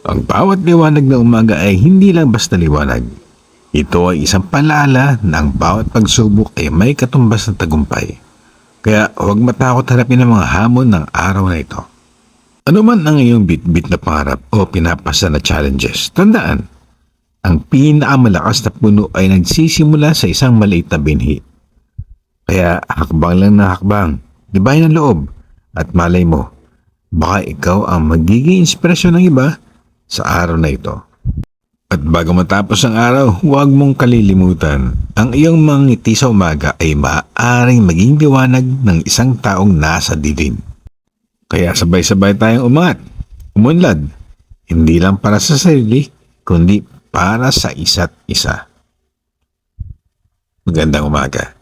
Ang bawat liwanag ng umaga ay hindi lang basta liwanag. Ito ay isang paalala na ang bawat pagsubok ay may katumbas na tagumpay. Kaya huwag matakot harapin ang mga hamon ng araw na ito. Ano man ang iyong bitbit na pangarap o pinapasa na challenges, tandaan, ang pinakamalakas na puno ay nagsisimula sa isang maliit na binhi. Kaya hakbang lang na hakbang, dibayin ang loob, at malay mo, baka ikaw ang magiging inspirasyon ng iba sa araw na ito. At bago matapos ang araw, huwag mong kalilimutan, ang iyong mga ngiti sa umaga ay maaaring maging liwanag ng isang taong nasa dilim. Kaya sabay-sabay tayong umangat, umunlad, hindi lang para sa sarili, kundi para sa isa't isa. Magandang umaga.